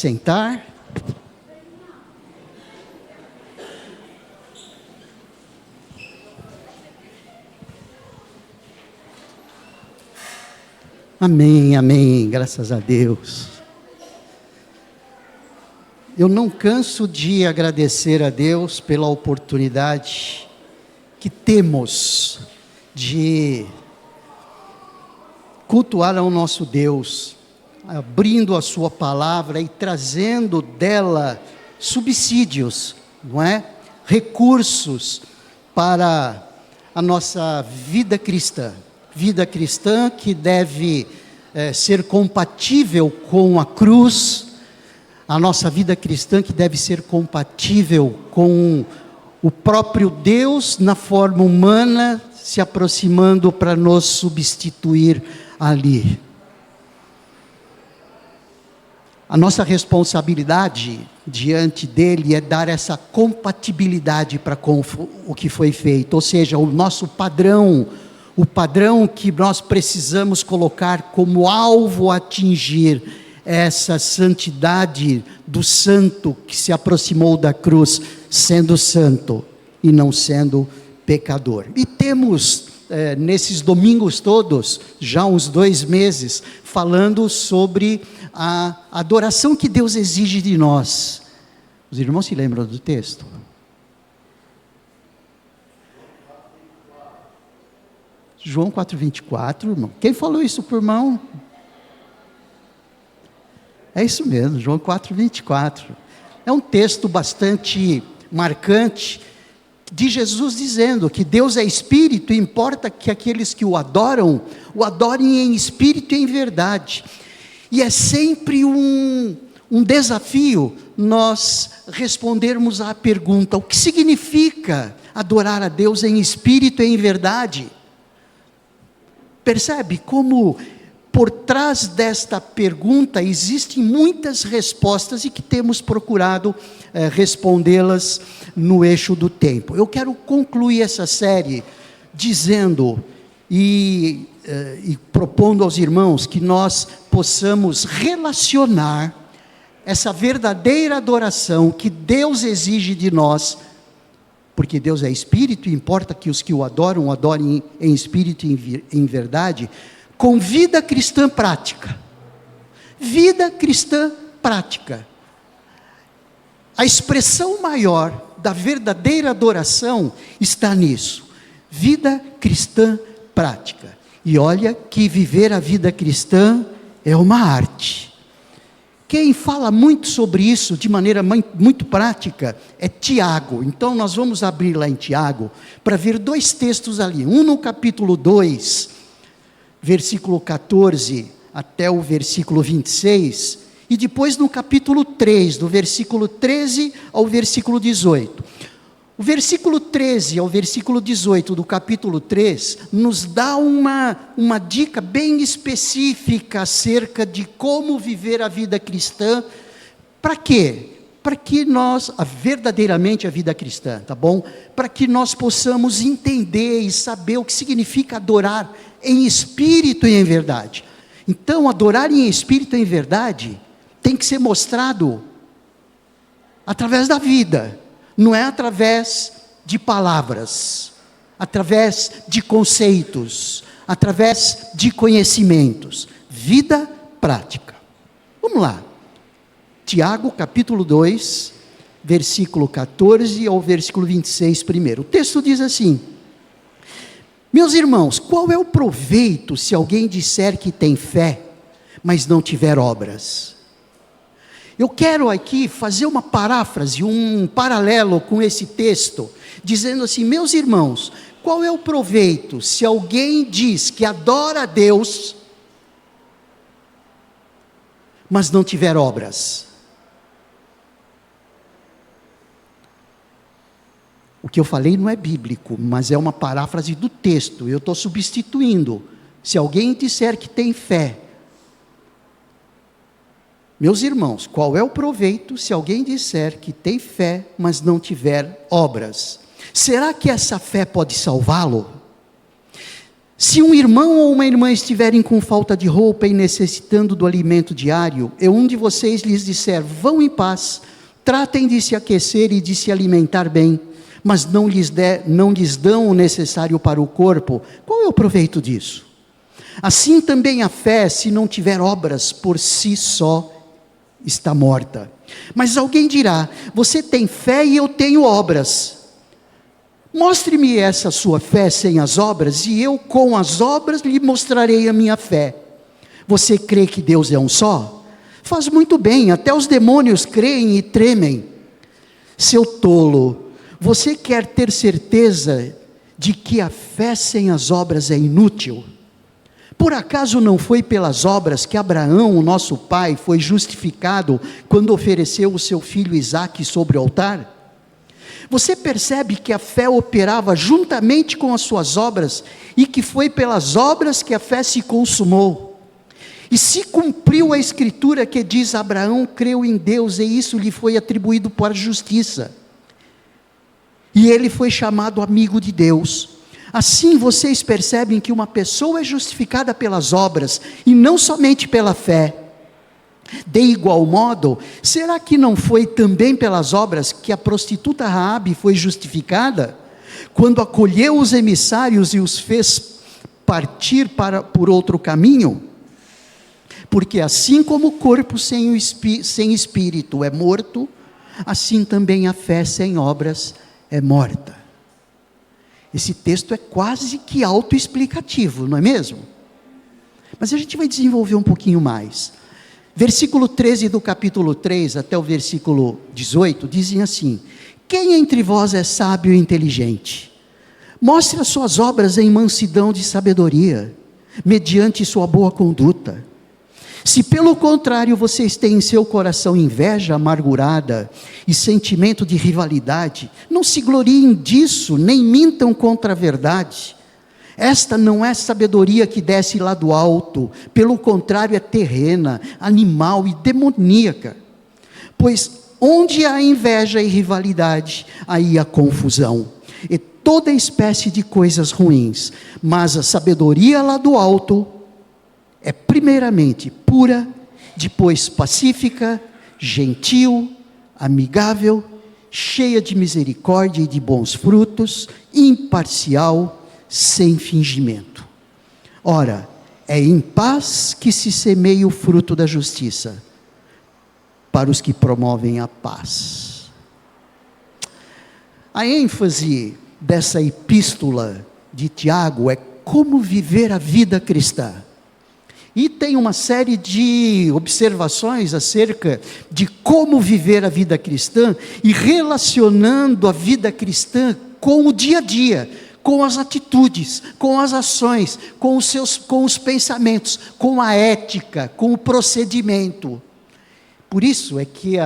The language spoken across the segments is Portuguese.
Sentar. Amém, amém, graças a Deus. Eu não canso de agradecer a Deus pela oportunidade que temos de cultuar ao nosso Deus, abrindo a sua palavra e trazendo dela subsídios, não é? Recursos para a nossa vida cristã. Vida cristã que deve ser compatível com a cruz, a nossa vida cristã que deve ser compatível com o próprio Deus na forma humana, se aproximando para nos substituir ali. A nossa responsabilidade diante dele é dar essa compatibilidade para com o que foi feito, ou seja, o nosso padrão, o padrão que nós precisamos colocar como alvo a atingir, essa santidade do santo que se aproximou da cruz, sendo santo e não sendo pecador. E temos nesses domingos todos, já uns 2 meses, falando sobre a adoração que Deus exige de nós. Os irmãos se lembram do texto? João 4,24, irmão. Quem falou isso por mão? É isso mesmo, João 4,24. É um texto bastante marcante de Jesus dizendo que Deus é Espírito e importa que aqueles que o adorem em Espírito e em verdade. E é sempre um desafio nós respondermos à pergunta: o que significa adorar a Deus em Espírito e em verdade? Percebe como por trás desta pergunta existem muitas respostas e que temos procurado respondê-las no eixo do tempo. Eu quero concluir essa série dizendo e propondo aos irmãos que nós possamos relacionar essa verdadeira adoração que Deus exige de nós, porque Deus é Espírito e importa que os que o adoram, adorem em Espírito e em verdade, com vida cristã prática. Vida cristã prática. A expressão maior da verdadeira adoração está nisso. Vida cristã prática. E olha que viver a vida cristã é uma arte. Quem fala muito sobre isso de maneira muito prática é Tiago. Então nós vamos abrir lá em Tiago para ver 2 textos ali. Um no capítulo 2, versículo 14 até o versículo 26. E depois no capítulo 3, do versículo 13 ao versículo 18. O versículo 13 ao versículo 18 do capítulo 3 nos dá uma dica bem específica acerca de como viver a vida cristã. Para quê? Para que nós, verdadeiramente a vida cristã, tá bom? Para que nós possamos entender e saber o que significa adorar em espírito e em verdade. Então, adorar em espírito e em verdade tem que ser mostrado através da vida. Não é através de palavras, através de conceitos, através de conhecimentos. Vida prática. Vamos lá. Tiago, capítulo 2, versículo 14 ao versículo 26 primeiro. O texto diz assim: meus irmãos, qual é o proveito se alguém disser que tem fé, mas não tiver obras? Eu quero aqui fazer uma paráfrase, um paralelo com esse texto, dizendo assim: meus irmãos, qual é o proveito se alguém diz que adora a Deus, mas não tiver obras? O que eu falei não é bíblico, mas é uma paráfrase do texto, eu estou substituindo. Se alguém disser que tem fé, meus irmãos, qual é o proveito se alguém disser que tem fé, mas não tiver obras? Será que essa fé pode salvá-lo? Se um irmão ou uma irmã estiverem com falta de roupa e necessitando do alimento diário, e um de vocês lhes disser, vão em paz, tratem de se aquecer e de se alimentar bem, mas não lhes dão o necessário para o corpo, qual é o proveito disso? Assim também a fé, se não tiver obras, por si só está morta. Mas alguém dirá, você tem fé e eu tenho obras. Mostre-me essa sua fé sem as obras, e eu com as obras lhe mostrarei a minha fé. Você crê que Deus é um só? Faz muito bem, até os demônios creem e tremem. Seu tolo, você quer ter certeza de que a fé sem as obras é inútil? Por acaso não foi pelas obras que Abraão, o nosso pai, foi justificado quando ofereceu o seu filho Isaque sobre o altar? Você percebe que a fé operava juntamente com as suas obras, e que foi pelas obras que a fé se consumou. E se cumpriu a escritura que diz, Abraão creu em Deus, e isso lhe foi atribuído por justiça. E ele foi chamado amigo de Deus. Assim vocês percebem que uma pessoa é justificada pelas obras, e não somente pela fé. De igual modo, será que não foi também pelas obras que a prostituta Raabe foi justificada, quando acolheu os emissários e os fez partir por outro caminho? Porque assim como o corpo sem espírito é morto, assim também a fé sem obras é morta. Esse texto é quase que autoexplicativo, não é mesmo? Mas a gente vai desenvolver um pouquinho mais. Versículo 13 do capítulo 3 até o versículo 18, dizem assim: quem entre vós é sábio e inteligente? Mostre as suas obras em mansidão de sabedoria, mediante sua boa conduta. Se pelo contrário vocês têm em seu coração inveja amargurada e sentimento de rivalidade, não se gloriem disso, nem mintam contra a verdade. Esta não é sabedoria que desce lá do alto, pelo contrário é terrena, animal e demoníaca. Pois onde há inveja e rivalidade, aí há confusão, e toda espécie de coisas ruins. Mas a sabedoria lá do alto é primeiramente pura, depois pacífica, gentil, amigável, cheia de misericórdia e de bons frutos, imparcial, sem fingimento. Ora, é em paz que se semeia o fruto da justiça, para os que promovem a paz. A ênfase dessa epístola de Tiago é como viver a vida cristã. E tem uma série de observações acerca de como viver a vida cristã, e relacionando a vida cristã com o dia a dia, com as atitudes, com as ações, com os pensamentos, com a ética, com o procedimento. Por isso é que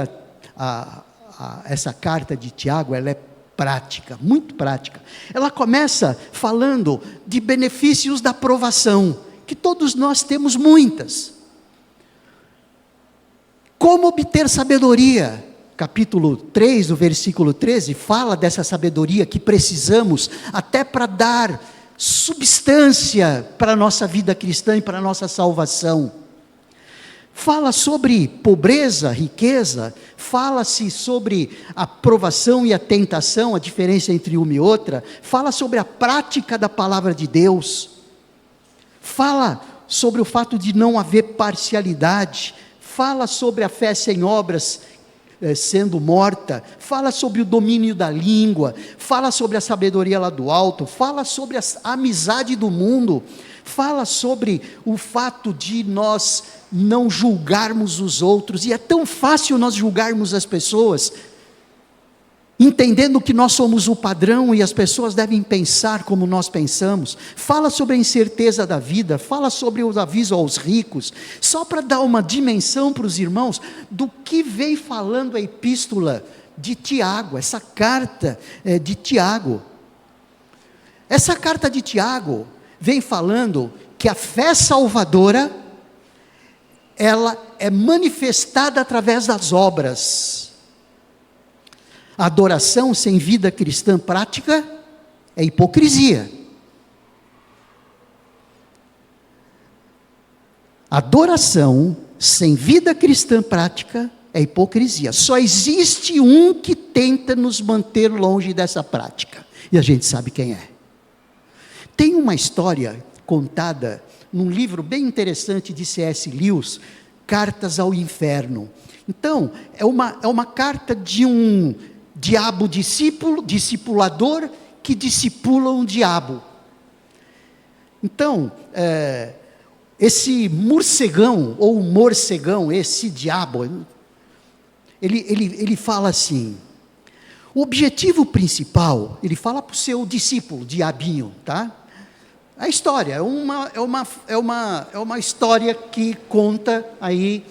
essa carta de Tiago, ela é prática, muito prática. Ela começa falando de benefícios da provação, que todos nós temos muitas. Como obter sabedoria? Capítulo 3, o versículo 13, fala dessa sabedoria que precisamos, até para dar substância para a nossa vida cristã e para a nossa salvação. Fala sobre pobreza, riqueza, fala-se sobre a provação e a tentação, a diferença entre uma e outra, fala sobre a prática da palavra de Deus, fala sobre o fato de não haver parcialidade, fala sobre a fé sem obras sendo morta, fala sobre o domínio da língua, fala sobre a sabedoria lá do alto, fala sobre a amizade do mundo, fala sobre o fato de nós não julgarmos os outros, e é tão fácil nós julgarmos as pessoas, entendendo que nós somos o padrão e as pessoas devem pensar como nós pensamos. Fala sobre a incerteza da vida, fala sobre o aviso aos ricos, só para dar uma dimensão para os irmãos do que vem falando a epístola de Tiago, essa carta de Tiago. Essa carta de Tiago vem falando que a fé salvadora, ela é manifestada através das obras. A adoração sem vida cristã prática é hipocrisia. Adoração sem vida cristã prática é hipocrisia. Só existe um que tenta nos manter longe dessa prática, e a gente sabe quem é. Tem uma história contada num livro bem interessante de C.S. Lewis, Cartas ao Inferno. Então, é uma carta de um diabo discipulador que discipula um diabo. Então, esse morcegão, ou morcegão, esse diabo, ele fala assim, o objetivo principal, ele fala para o seu discípulo, diabinho, tá? A história, é uma história que conta aí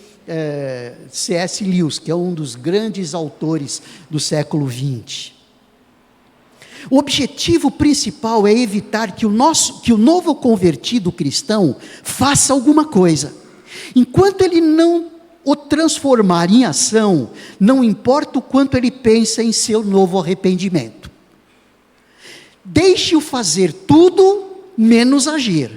C.S. Lewis, que é um dos grandes autores do século XX. O objetivo principal é evitar que o novo convertido cristão faça alguma coisa. Enquanto ele não o transformar em ação, não importa o quanto ele pensa em seu novo arrependimento. Deixe-o fazer tudo menos agir.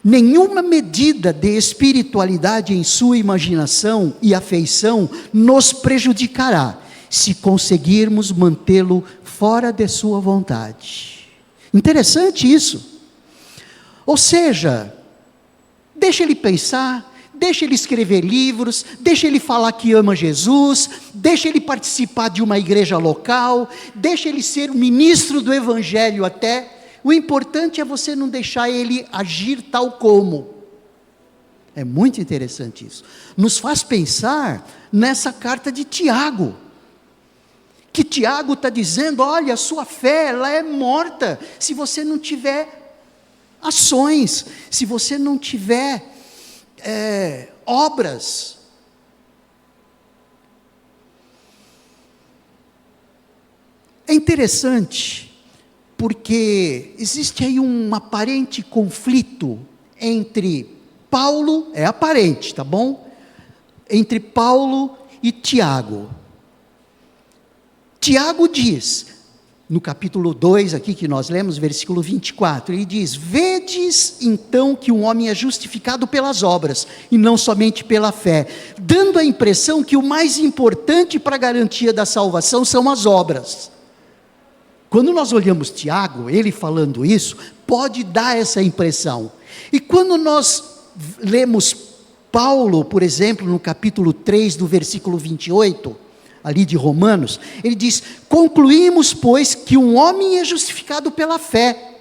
Nenhuma medida de espiritualidade em sua imaginação e afeição nos prejudicará, se conseguirmos mantê-lo fora de sua vontade. Interessante isso. Ou seja, deixa ele pensar, deixa ele escrever livros, deixa ele falar que ama Jesus, deixa ele participar de uma igreja local, deixa ele ser um ministro do evangelho até. O importante é você não deixar ele agir tal como. É muito interessante isso. Nos faz pensar nessa carta de Tiago. Que Tiago está dizendo, olha, a sua fé, ela é morta, se você não tiver ações, se você não tiver obras. É interessante, porque existe aí um aparente conflito entre Paulo, é aparente, tá bom? Entre Paulo e Tiago. Tiago diz, no capítulo 2 aqui que nós lemos, versículo 24, ele diz, vedes então que um homem é justificado pelas obras, e não somente pela fé, dando a impressão que o mais importante para a garantia da salvação são as obras. Quando nós olhamos Tiago, ele falando isso, pode dar essa impressão. E quando nós lemos Paulo, por exemplo, no capítulo 3, do versículo 28, ali de Romanos, ele diz, concluímos, pois, que um homem é justificado pela fé,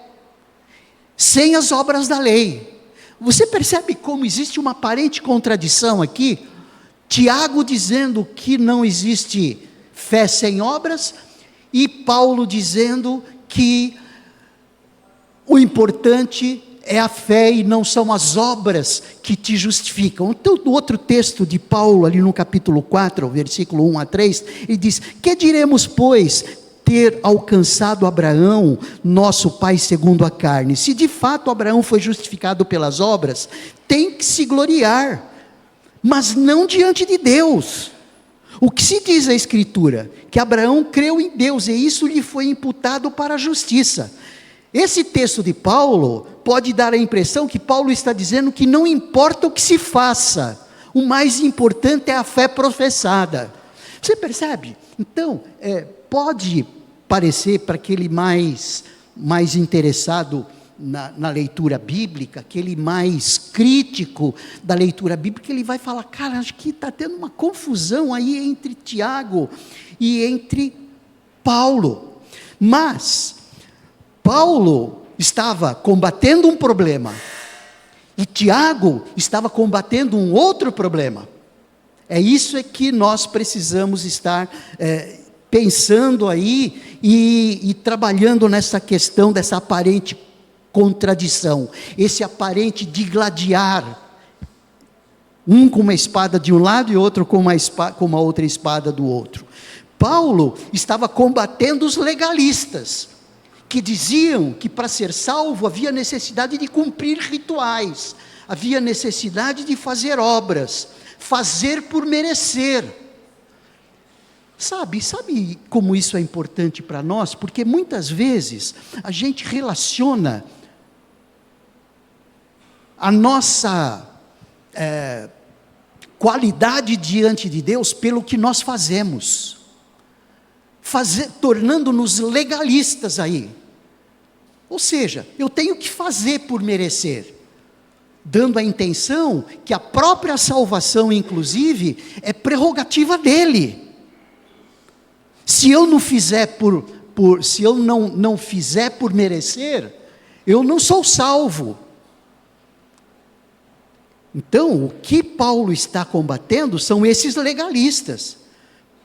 sem as obras da lei. Você percebe como existe uma aparente contradição aqui? Tiago dizendo que não existe fé sem obras, e Paulo dizendo que o importante é a fé e não são as obras que te justificam. Então, no outro texto de Paulo, ali no capítulo 4, versículo 1 a 3, ele diz, que diremos, pois, ter alcançado Abraão, nosso pai segundo a carne? Se de fato Abraão foi justificado pelas obras, tem que se gloriar, mas não diante de Deus. O que se diz a Escritura? Que Abraão creu em Deus, e isso lhe foi imputado para a justiça. Esse texto de Paulo pode dar a impressão que Paulo está dizendo que não importa o que se faça, o mais importante é a fé professada. Você percebe? Então, pode parecer para aquele mais interessado na leitura bíblica, aquele mais crítico da leitura bíblica, ele vai falar, cara, acho que está tendo uma confusão aí entre Tiago e entre Paulo. Mas Paulo estava combatendo um problema, e Tiago estava combatendo um outro problema. É isso que nós precisamos estar pensando aí, e trabalhando nessa questão dessa aparente contradição, esse aparente digladiar, um com uma espada de um lado e outro com uma outra espada do outro. Paulo estava combatendo os legalistas, que diziam que para ser salvo havia necessidade de cumprir rituais, havia necessidade de fazer obras, fazer por merecer. Sabe como isso é importante para nós? Porque muitas vezes a gente relaciona a nossa qualidade diante de Deus pelo que nós fazemos, tornando-nos legalistas aí. Ou seja, eu tenho que fazer por merecer, dando a intenção que a própria salvação, inclusive, é prerrogativa dele. Se eu não fizer se eu não fizer por merecer, eu não sou salvo. Então, o que Paulo está combatendo são esses legalistas.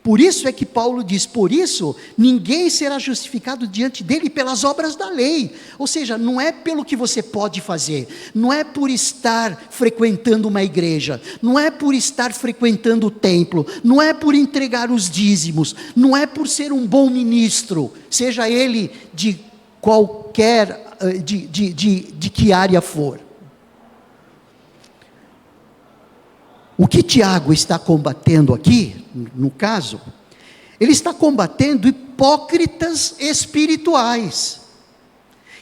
Por isso é que Paulo diz, por isso, ninguém será justificado diante dele pelas obras da lei. Ou seja, não é pelo que você pode fazer, não é por estar frequentando uma igreja, não é por estar frequentando o templo, não é por entregar os dízimos, não é por ser um bom ministro, seja ele de qualquer, de que área for. O que Tiago está combatendo aqui, no caso, ele está combatendo hipócritas espirituais,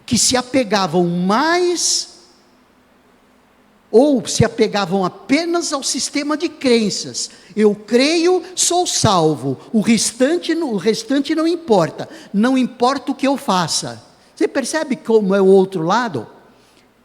que se apegavam mais, ou se apegavam apenas ao sistema de crenças. Eu creio, sou salvo, o restante não importa, não importa o que eu faça. Você percebe como é o outro lado?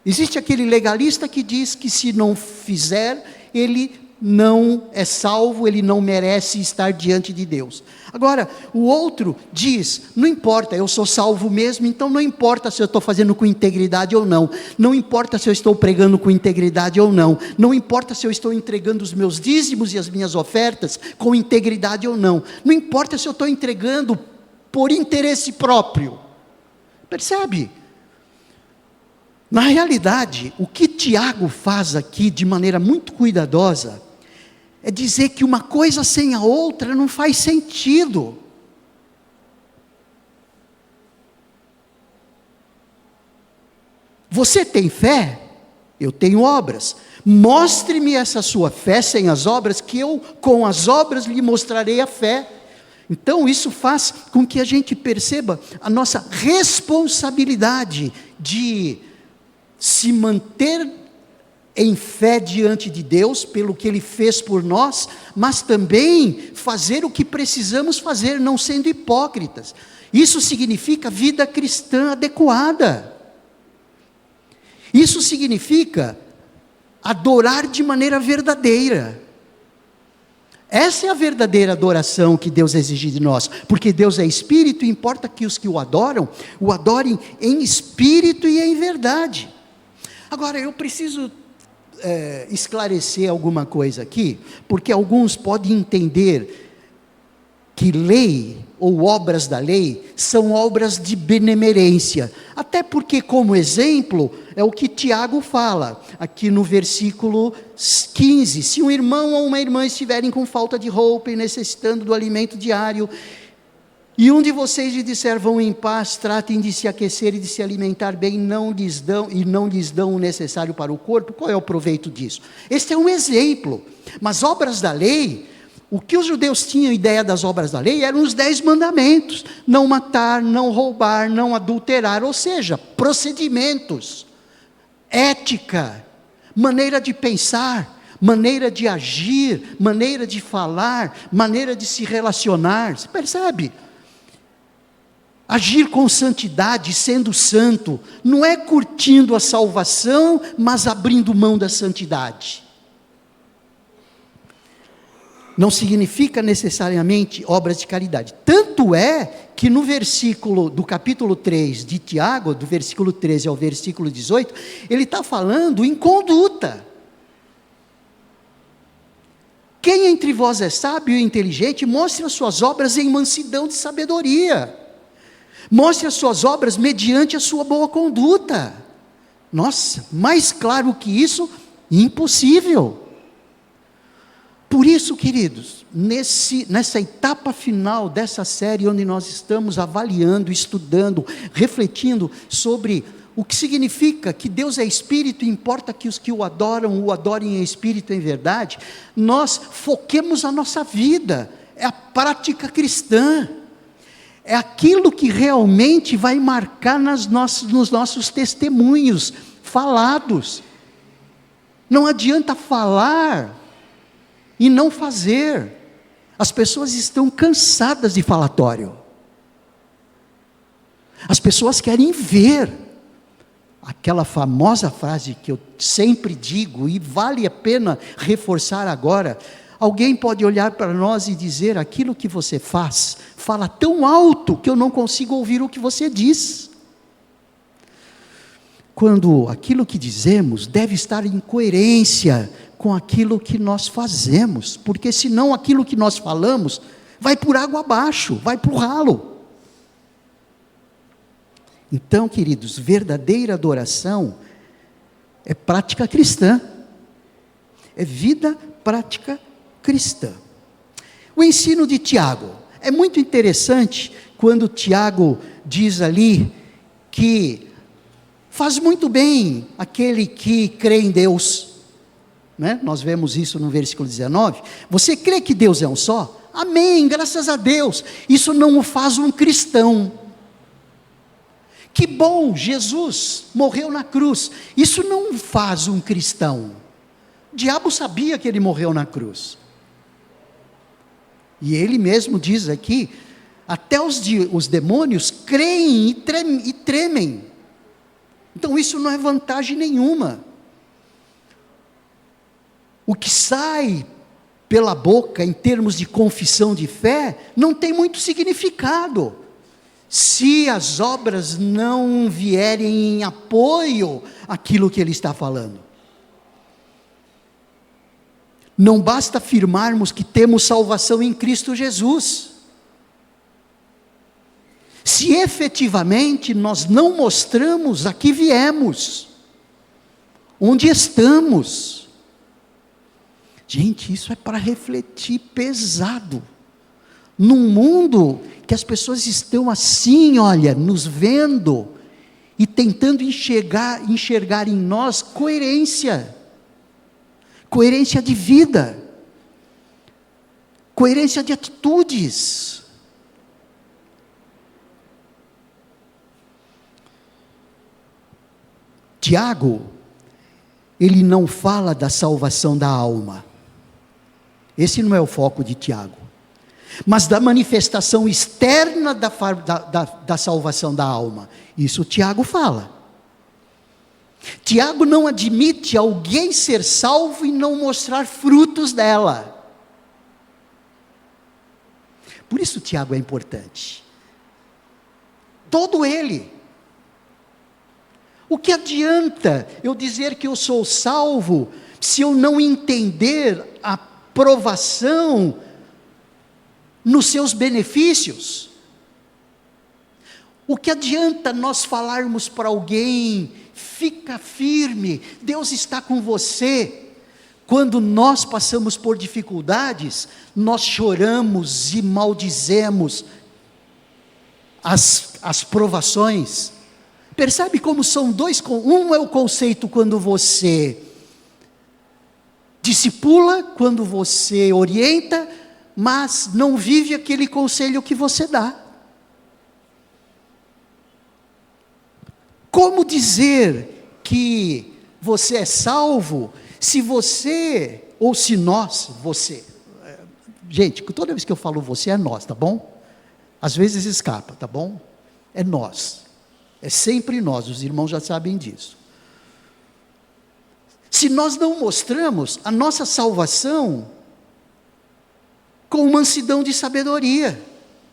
Existe aquele legalista que diz que se não fizer, ele não é salvo, ele não merece estar diante de Deus. Agora, o outro diz, não importa, eu sou salvo mesmo, então não importa se eu estou fazendo com integridade ou não, não importa se eu estou pregando com integridade ou não, não importa se eu estou entregando os meus dízimos e as minhas ofertas com integridade ou não, não importa se eu estou entregando por interesse próprio. Percebe? Na realidade, o que Tiago faz aqui de maneira muito cuidadosa, é dizer que uma coisa sem a outra não faz sentido. Você tem fé? Eu tenho obras. Mostre-me essa sua fé sem as obras, que eu com as obras lhe mostrarei a fé. Então isso faz com que a gente perceba a nossa responsabilidade de se manter em fé diante de Deus, pelo que Ele fez por nós, mas também fazer o que precisamos fazer, não sendo hipócritas. Isso significa vida cristã adequada. Isso significa adorar de maneira verdadeira. Essa é a verdadeira adoração que Deus exige de nós, porque Deus é Espírito e importa que os que o adorem em Espírito e em verdade. Agora, eu preciso esclarecer alguma coisa aqui, porque alguns podem entender que lei ou obras da lei são obras de benemerência, até porque, como exemplo, é o que Tiago fala, aqui no versículo 15, se um irmão ou uma irmã estiverem com falta de roupa e necessitando do alimento diário, e um de vocês lhe disser, vão em paz, tratem de se aquecer e de se alimentar bem, não lhes dão o necessário para o corpo, qual é o proveito disso? Este é um exemplo, mas obras da lei, o que os judeus tinham ideia das obras da lei, eram os 10 mandamentos, não matar, não roubar, não adulterar, ou seja, procedimentos, ética, maneira de pensar, maneira de agir, maneira de falar, maneira de se relacionar, você percebe? Agir com santidade, sendo santo, não é curtindo a salvação, mas abrindo mão da santidade. Não significa necessariamente obras de caridade. Tanto é que no versículo do capítulo 3 de Tiago, do versículo 13 ao versículo 18, ele está falando em conduta. Quem entre vós é sábio e inteligente, mostre as suas obras em mansidão de sabedoria. Mostre as suas obras mediante a sua boa conduta. Nossa, mais claro que isso, impossível. Por isso, queridos, nessa etapa final dessa série, onde nós estamos avaliando, estudando, refletindo sobre o que significa que Deus é Espírito, e importa que os que o adorem em Espírito e em verdade, nós foquemos a nossa vida, é a prática cristã, é aquilo que realmente vai marcar nos nossos testemunhos falados. Não adianta falar e não fazer. As pessoas estão cansadas de falatório. As pessoas querem ver. Aquela famosa frase que eu sempre digo, e vale a pena reforçar agora: alguém pode olhar para nós e dizer: aquilo que você faz, fala tão alto que eu não consigo ouvir o que você diz. Quando aquilo que dizemos deve estar em coerência com aquilo que nós fazemos, porque senão aquilo que nós falamos vai por água abaixo, vai para o ralo. Então, queridos, verdadeira adoração é prática cristã, é vida prática cristã. O ensino de Tiago é muito interessante quando Tiago diz ali que faz muito bem aquele que crê em Deus, né? Nós vemos isso no versículo 19. Você crê que Deus é um só? Amém, graças a Deus. Isso não o faz um cristão. Que bom, Jesus morreu na cruz. Isso não faz um cristão. O diabo sabia que ele morreu na cruz. E ele mesmo diz aqui, até os demônios creem e tremem. Então isso não é vantagem nenhuma. O que sai pela boca em termos de confissão de fé não tem muito significado, se as obras não vierem em apoio àquilo que ele está falando. Não basta afirmarmos que temos salvação em Cristo Jesus, se efetivamente nós não mostramos a que viemos, onde estamos. Gente, isso é para refletir pesado, num mundo que as pessoas estão assim, olha, nos vendo, e tentando enxergar em nós coerência de vida, coerência de atitudes. Tiago, ele não fala da salvação da alma, esse não é o foco de Tiago, mas da manifestação externa da salvação da alma. Isso Tiago fala. Tiago não admite alguém ser salvo e não mostrar frutos dela. Por isso Tiago é importante. Todo ele. O que adianta eu dizer que eu sou salvo, se eu não entender a provação nos seus benefícios? O que adianta nós falarmos para alguém: fica firme, Deus está com você, quando nós passamos por dificuldades, nós choramos e maldizemos as provações? Percebe como são dois? Um é o conceito quando você discipula, quando você orienta, mas não vive aquele conselho que você dá. Como dizer que você é salvo, se você, ou se nós, você, gente, toda vez que eu falo você, é nós, tá bom? Às vezes escapa, tá bom? É nós, é sempre nós, os irmãos já sabem disso. Se nós não mostramos a nossa salvação com mansidão de sabedoria,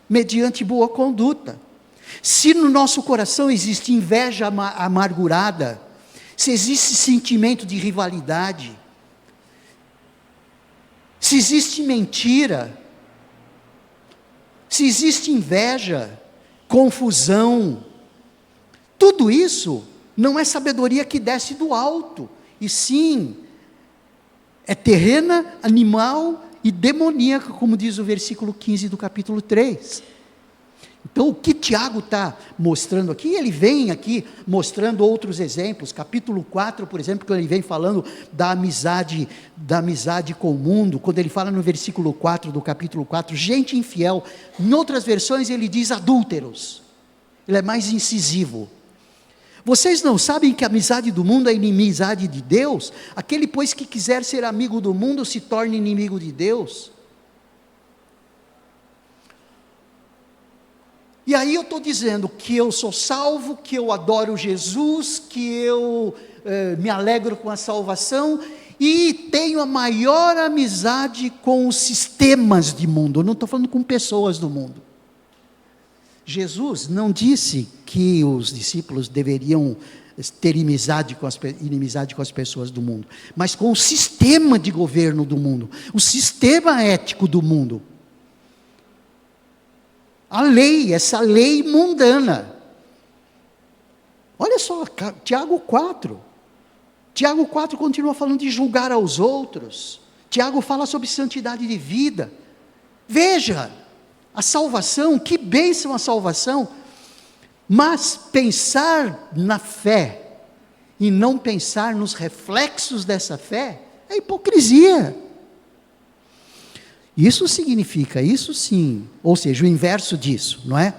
mediante boa conduta, se no nosso coração existe inveja amargurada, se existe sentimento de rivalidade, se existe mentira, se existe inveja, confusão, tudo isso não é sabedoria que desce do alto, e sim, é terrena, animal e demoníaca, como diz o versículo 15 do capítulo 3. Então o que Tiago está mostrando aqui, ele vem aqui mostrando outros exemplos, capítulo 4, por exemplo, quando ele vem falando da amizade com o mundo, quando ele fala no versículo 4 do capítulo 4, gente infiel, em outras versões ele diz adúlteros, ele é mais incisivo. Vocês não sabem que a amizade do mundo é inimizade de Deus? Aquele, pois, que quiser ser amigo do mundo, se torne inimigo de Deus. E aí eu estou dizendo que eu sou salvo, que eu adoro Jesus, que eu me alegro com a salvação, e tenho a maior amizade com os sistemas de mundo. Eu não estou falando com pessoas do mundo. Jesus não disse que os discípulos deveriam ter inimizade com as pessoas do mundo, mas com o sistema de governo do mundo, o sistema ético do mundo. A lei, essa lei mundana. Olha só, Tiago 4. Tiago 4 continua falando de julgar aos outros. Tiago fala sobre santidade de vida. Veja, a salvação, que bênção a salvação. Mas pensar na fé e não pensar nos reflexos dessa fé é hipocrisia. Isso significa, isso sim, ou seja, o inverso disso, não é?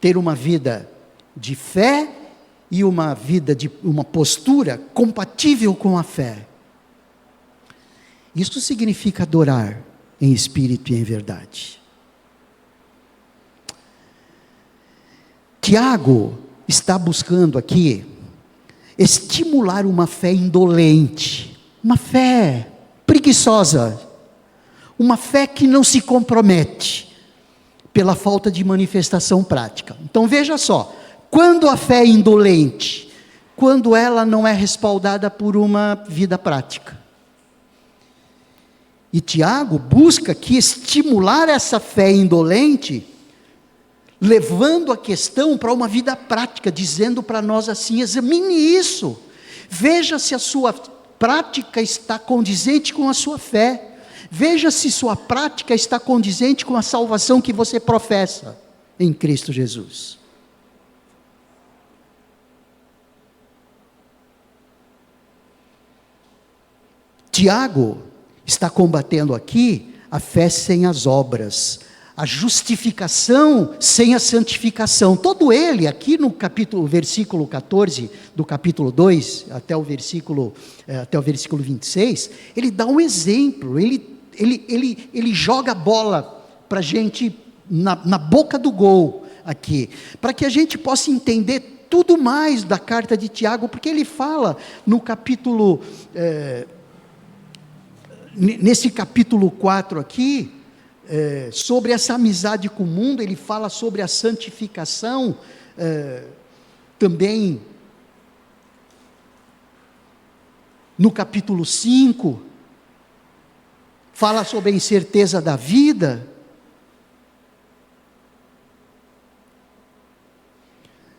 Ter uma vida de fé e uma postura compatível com a fé. Isso significa adorar em espírito e em verdade. Tiago está buscando aqui estimular uma fé indolente, uma fé preguiçosa, uma fé que não se compromete pela falta de manifestação prática. Então veja só, quando a fé é indolente, quando ela não é respaldada por uma vida prática. E Tiago busca aqui estimular essa fé indolente, levando a questão para uma vida prática, dizendo para nós assim: examine isso, veja se a sua prática está condizente com a sua fé. Veja se sua prática está condizente com a salvação que você professa em Cristo Jesus. Tiago está combatendo aqui a fé sem as obras, a justificação sem a santificação. Todo ele, aqui no versículo 14, do capítulo 2, até o versículo 26, ele dá um exemplo, ele joga a bola para a gente na boca do gol aqui, para que a gente possa entender tudo mais da carta de Tiago, porque ele fala no capítulo, nesse capítulo 4 aqui, sobre essa amizade com o mundo, ele fala sobre a santificação, também no capítulo 5, fala sobre a incerteza da vida.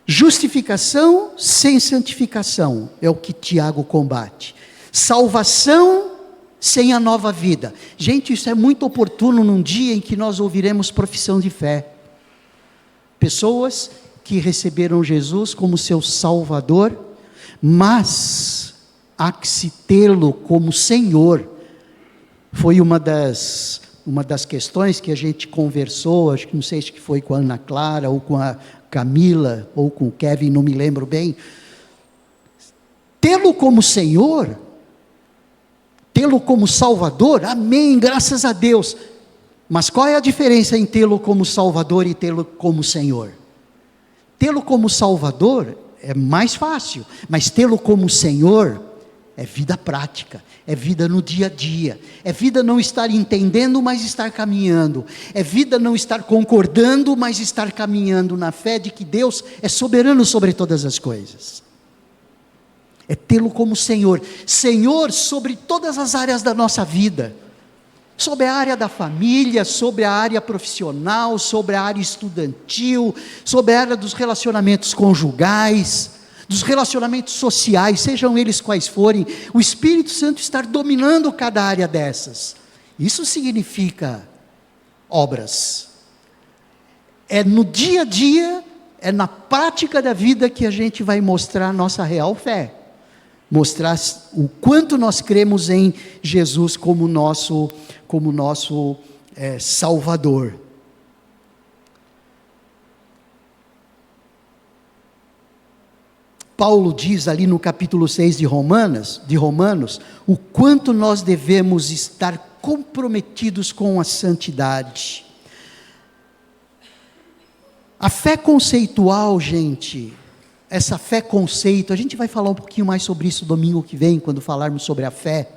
Justificação sem santificação é o que Tiago combate. Salvação sem a nova vida. Gente, isso é muito oportuno num dia em que nós ouviremos profissão de fé. Pessoas que receberam Jesus como seu Salvador, mas há que se tê-lo como Senhor. Foi uma das questões que a gente conversou, acho que não sei se foi com a Ana Clara, ou com a Camila, ou com o Kevin, não me lembro bem. Tê-lo como Senhor, tê-lo como Salvador, amém, graças a Deus. Mas qual é a diferença em tê-lo como Salvador e tê-lo como Senhor? Tê-lo como Salvador é mais fácil, mas tê-lo como Senhor é vida prática, é vida no dia a dia, é vida não estar entendendo, mas estar caminhando, é vida não estar concordando, mas estar caminhando na fé de que Deus é soberano sobre todas as coisas. É tê-lo como Senhor, Senhor sobre todas as áreas da nossa vida, sobre a área da família, sobre a área profissional, sobre a área estudantil, sobre a área dos relacionamentos conjugais, dos relacionamentos sociais, sejam eles quais forem, o Espírito Santo estar dominando cada área dessas. Isso significa obras. É no dia a dia, é na prática da vida que a gente vai mostrar a nossa real fé. Mostrar o quanto nós cremos em Jesus como nosso Salvador. Paulo diz ali no capítulo 6 de Romanos, o quanto nós devemos estar comprometidos com a santidade. A fé conceitual, gente, essa fé conceito, a gente vai falar um pouquinho mais sobre isso domingo que vem, quando falarmos sobre a fé,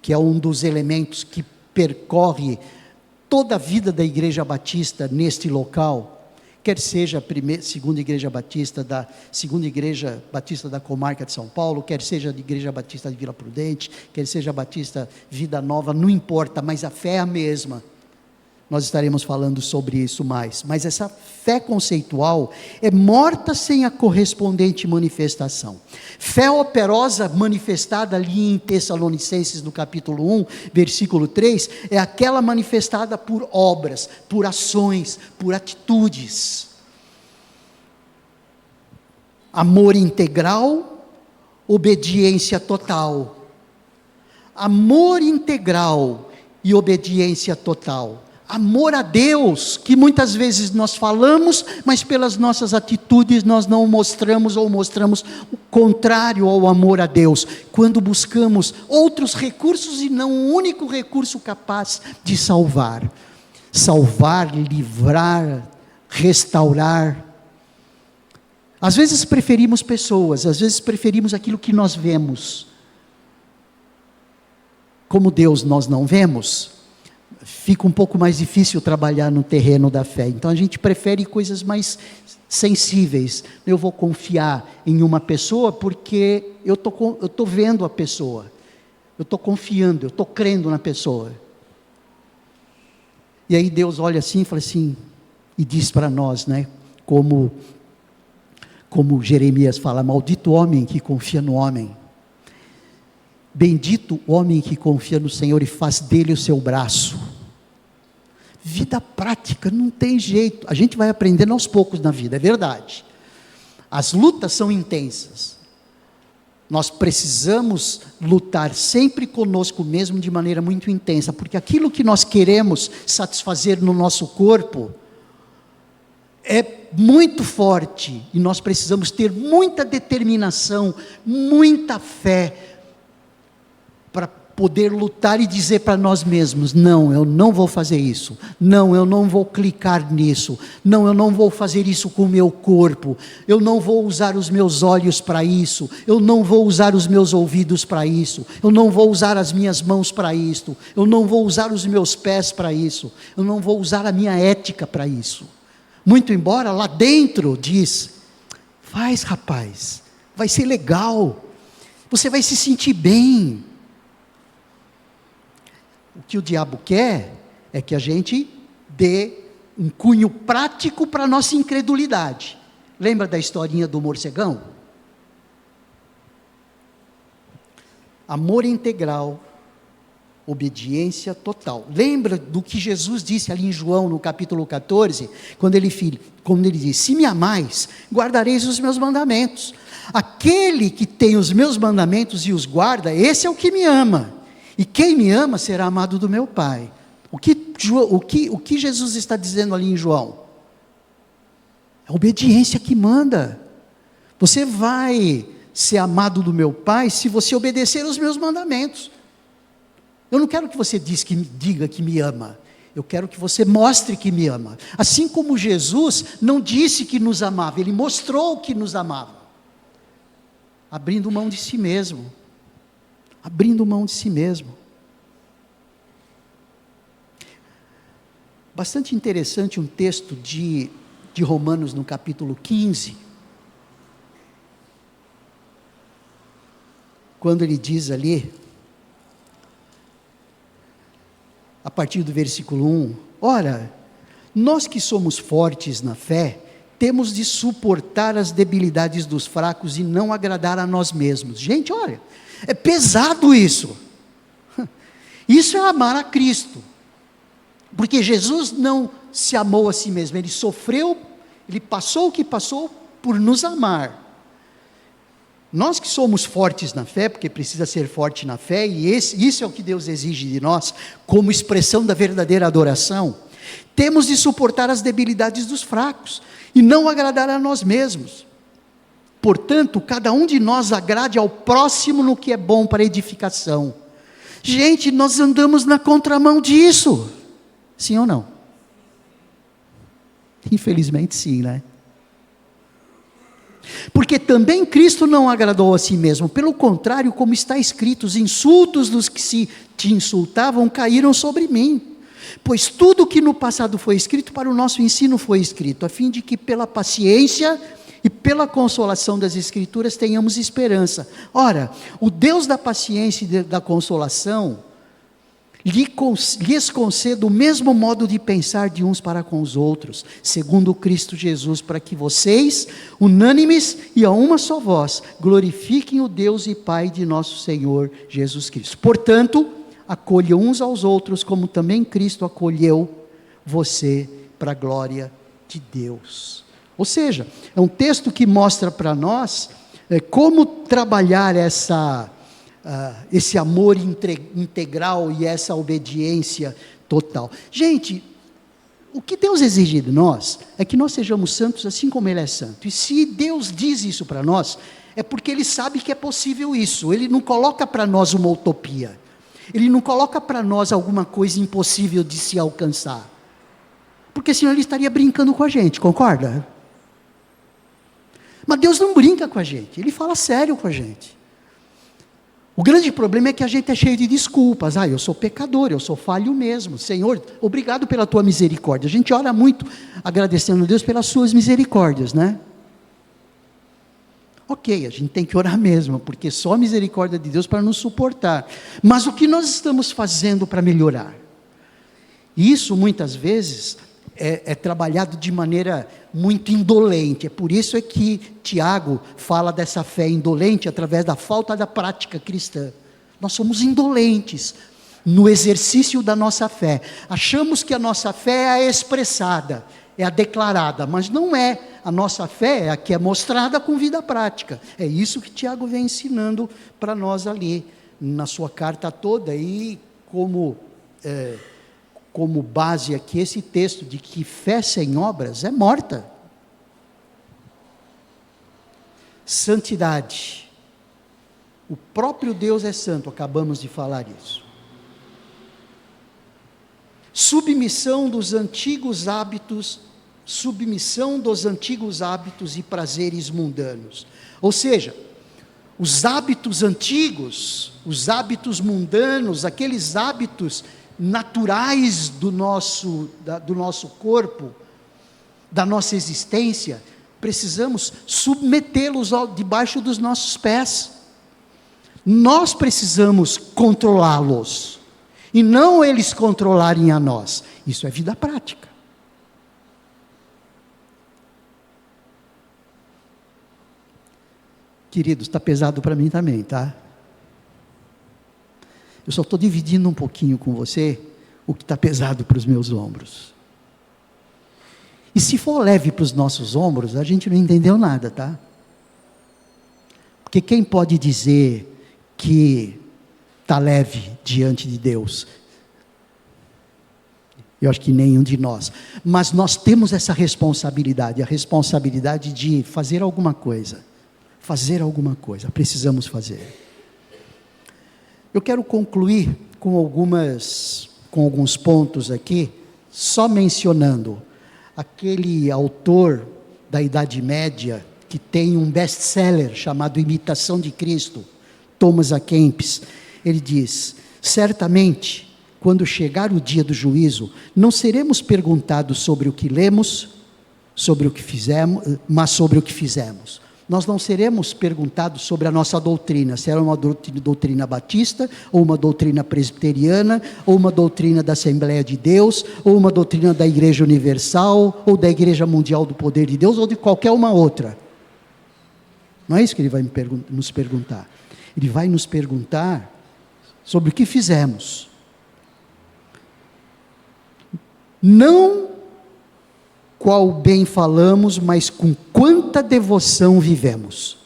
que é um dos elementos que percorre toda a vida da Igreja Batista neste local, quer seja a segunda Igreja Batista da Comarca de São Paulo, quer seja a Igreja Batista de Vila Prudente, quer seja a Batista Vida Nova, não importa, mas a fé é a mesma. Nós estaremos falando sobre isso mais, mas essa fé conceitual é morta sem a correspondente manifestação. Fé operosa manifestada ali em Tessalonicenses no capítulo 1, versículo 3, é aquela manifestada por obras, por ações, por atitudes. Amor integral, obediência total. Amor integral e obediência total. Amor a Deus, que muitas vezes nós falamos, mas pelas nossas atitudes nós não mostramos ou mostramos o contrário ao amor a Deus, quando buscamos outros recursos e não o único recurso capaz de salvar, livrar, restaurar. Às vezes preferimos pessoas, às vezes preferimos aquilo que nós vemos. Como Deus nós não vemos, fica um pouco mais difícil trabalhar no terreno da fé. Então a gente prefere coisas mais sensíveis. Eu vou confiar em uma pessoa porque eu estou vendo a pessoa, eu estou confiando, eu estou crendo na pessoa. E aí Deus olha assim e fala assim, e diz para nós, né, como Jeremias fala, maldito o homem que confia no homem, bendito o homem que confia no Senhor e faz dele o seu braço. Vida prática, não tem jeito, a gente vai aprendendo aos poucos na vida, é verdade, as lutas são intensas, nós precisamos lutar sempre conosco mesmo de maneira muito intensa, porque aquilo que nós queremos satisfazer no nosso corpo, é muito forte, e nós precisamos ter muita determinação, muita fé, para poder lutar e dizer para nós mesmos, não, eu não vou fazer isso, não, eu não vou clicar nisso, não, eu não vou fazer isso com o meu corpo, eu não vou usar os meus olhos para isso, eu não vou usar os meus ouvidos para isso, eu não vou usar as minhas mãos para isto, eu não vou usar os meus pés para isso, eu não vou usar a minha ética para isso. Muito embora lá dentro diz, faz rapaz, vai ser legal, você vai se sentir bem. O que o diabo quer é que a gente dê um cunho prático para a nossa incredulidade. Lembra da historinha do morcegão? Amor integral, obediência total. Lembra do que Jesus disse ali em João, no capítulo 14, quando ele diz, se me amais, guardareis os meus mandamentos. Aquele que tem os meus mandamentos e os guarda, esse é o que me ama. E quem me ama será amado do meu Pai. O que Jesus está dizendo ali em João? É a obediência que manda. Você vai ser amado do meu Pai se você obedecer aos meus mandamentos. Eu não quero que você diga que me ama. Eu quero que você mostre que me ama. Assim como Jesus não disse que nos amava, Ele mostrou que nos amava. Abrindo mão de si mesmo. Abrindo mão de si mesmo. Bastante interessante um texto de Romanos no capítulo 15, quando ele diz ali, a partir do versículo 1, ora, nós que somos fortes na fé, temos de suportar as debilidades dos fracos e não agradar a nós mesmos. Gente, olha, é pesado isso. Isso é amar a Cristo. Porque Jesus não se amou a si mesmo, Ele sofreu, Ele passou o que passou por nos amar. Nós que somos fortes na fé, porque precisa ser forte na fé, e isso é o que Deus exige de nós, como expressão da verdadeira adoração, temos de suportar as debilidades dos fracos, e não agradar a nós mesmos. Portanto, cada um de nós agrade ao próximo no que é bom para edificação. Gente, nós andamos na contramão disso. Sim ou não? Infelizmente sim, né? Porque também Cristo não agradou a si mesmo. Pelo contrário, como está escrito, os insultos dos que te insultavam caíram sobre mim. Pois tudo que no passado foi escrito para o nosso ensino foi escrito, a fim de que pela paciência e pela consolação das Escrituras tenhamos esperança. Ora, o Deus da paciência e da consolação lhes conceda o mesmo modo de pensar de uns para com os outros, segundo Cristo Jesus, para que vocês, unânimes e a uma só voz, glorifiquem o Deus e Pai de nosso Senhor Jesus Cristo. Portanto, acolham uns aos outros, como também Cristo acolheu você para a glória de Deus. Ou seja, é um texto que mostra para nós como trabalhar esse amor integral e essa obediência total. Gente, o que Deus exige de nós é que nós sejamos santos assim como Ele é santo. E se Deus diz isso para nós, é porque Ele sabe que é possível isso. Ele não coloca para nós uma utopia. Ele não coloca para nós alguma coisa impossível de se alcançar. Porque senão Ele estaria brincando com a gente, concorda? Mas Deus não brinca com a gente, Ele fala sério com a gente. O grande problema é que a gente é cheio de desculpas. Eu sou pecador, eu sou falho mesmo. Senhor, obrigado pela tua misericórdia. A gente ora muito agradecendo a Deus pelas suas misericórdias, né? Ok, a gente tem que orar mesmo, porque só a misericórdia de Deus para nos suportar. Mas o que nós estamos fazendo para melhorar? Isso muitas vezes é trabalhado de maneira muito indolente. É por isso é que Tiago fala dessa fé indolente através da falta da prática cristã. Nós somos indolentes no exercício da nossa fé. Achamos que a nossa fé é a expressada, é a declarada, mas não é. A nossa fé é a que é mostrada com vida prática. É isso que Tiago vem ensinando para nós ali, na sua carta toda, e como base aqui esse texto de que fé sem obras é morta. Santidade. O próprio Deus é santo, acabamos de falar isso. Submissão dos antigos hábitos e prazeres mundanos. Ou seja, os hábitos antigos, os hábitos mundanos, aqueles hábitos naturais do nosso corpo, da nossa existência, precisamos submetê-los debaixo dos nossos pés. Nós precisamos controlá-los, e não eles controlarem a nós. Isso é vida prática. Queridos, está pesado para mim também, tá? Eu só estou dividindo um pouquinho com você o que está pesado para os meus ombros. E se for leve para os nossos ombros, a gente não entendeu nada, tá? Porque quem pode dizer que está leve diante de Deus? Eu acho que nenhum de nós. Mas nós temos essa responsabilidade, a responsabilidade de fazer alguma coisa. Fazer alguma coisa, precisamos fazer. Eu quero concluir com alguns pontos aqui, só mencionando aquele autor da Idade Média, que tem um best-seller chamado Imitação de Cristo, Thomas A. Kempis. Ele diz: certamente, quando chegar o dia do juízo, não seremos perguntados sobre o que lemos, sobre o que fizemos, mas sobre o que fizemos. Nós não seremos perguntados sobre a nossa doutrina, se era uma doutrina batista, ou uma doutrina presbiteriana, ou uma doutrina da Assembleia de Deus, ou uma doutrina da Igreja Universal, ou da Igreja Mundial do Poder de Deus, ou de qualquer uma outra. Não é isso que ele vai nos perguntar. Ele vai nos perguntar sobre o que fizemos. Não qual bem falamos, mas com quanta devoção vivemos.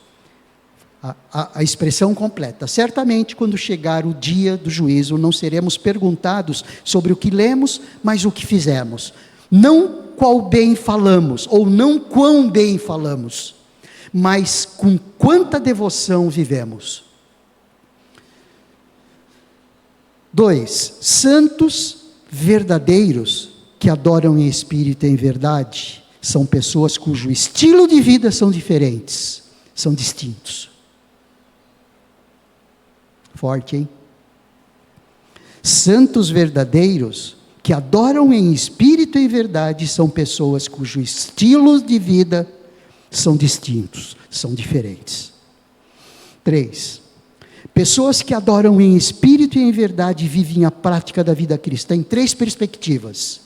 A expressão completa. Certamente, quando chegar o dia do juízo, não seremos perguntados sobre o que lemos, mas o que fizemos. Não qual bem falamos, ou não quão bem falamos, mas com quanta devoção vivemos. 2, santos verdadeiros que adoram em espírito e em verdade, são pessoas cujo estilo de vida são diferentes, são distintos. Forte, hein? Santos verdadeiros que adoram em espírito e em verdade, são pessoas cujo estilo de vida são distintos, são diferentes. 3, pessoas que adoram em espírito e em verdade vivem a prática da vida cristã em 3 perspectivas.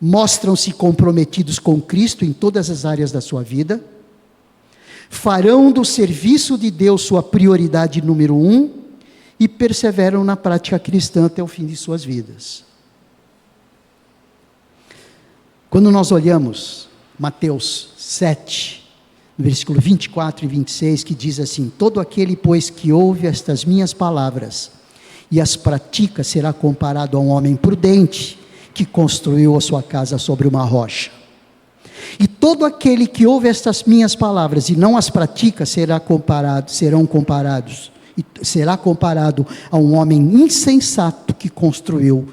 Mostram-se comprometidos com Cristo em todas as áreas da sua vida, farão do serviço de Deus sua prioridade número 1 e perseveram na prática cristã até o fim de suas vidas. Quando nós olhamos Mateus 7, versículo 24 e 26, que diz assim: todo aquele, pois, que ouve estas minhas palavras e as pratica, será comparado a um homem prudente, que construiu a sua casa sobre uma rocha. E todo aquele que ouve estas minhas palavras e não as pratica, será comparado a um homem insensato que construiu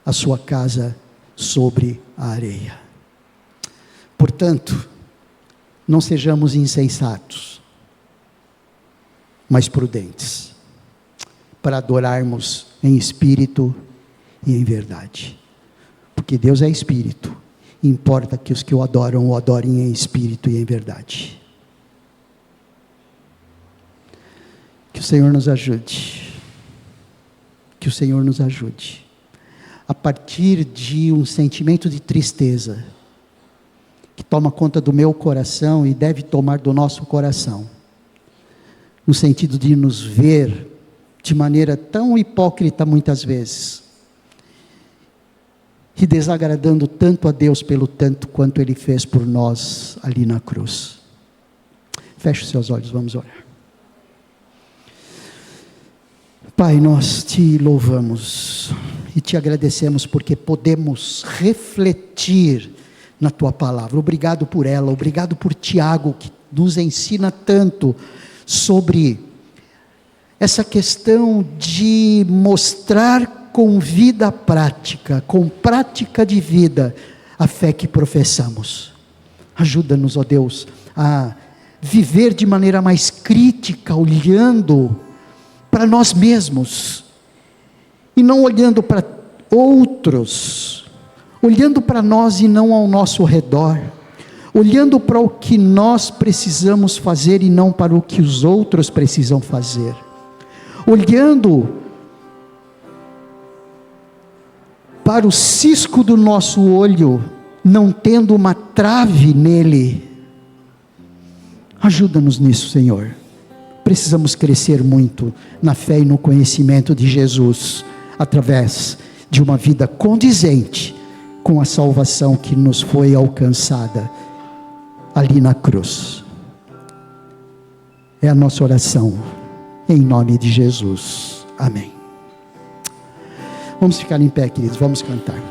a sua casa sobre a areia. Portanto, não sejamos insensatos, mas prudentes, para adorarmos em espírito e em verdade. Porque Deus é espírito, importa que os que o adorem em espírito e em verdade. Que o Senhor nos ajude, que o Senhor nos ajude, a partir de um sentimento de tristeza, que toma conta do meu coração e deve tomar do nosso coração, no sentido de nos ver de maneira tão hipócrita muitas vezes, e desagradando tanto a Deus pelo tanto quanto Ele fez por nós ali na cruz. Feche os seus olhos, vamos orar. Pai, nós te louvamos e te agradecemos porque podemos refletir na tua palavra. Obrigado por ela, obrigado por Tiago, que nos ensina tanto sobre essa questão de mostrar com vida prática, com prática de vida, a fé que professamos. Ajuda-nos, ó Deus, a viver de maneira mais crítica, olhando para nós mesmos, e não olhando para outros, olhando para nós e não ao nosso redor, olhando para o que nós precisamos fazer e não para o que os outros precisam fazer, olhando para o cisco do nosso olho, não tendo uma trave nele. Ajuda-nos nisso, Senhor. Precisamos crescer muito na fé e no conhecimento de Jesus, através de uma vida condizente com a salvação que nos foi alcançada ali na cruz. É a nossa oração, em nome de Jesus. Amém. Vamos ficar em pé, queridos, vamos cantar.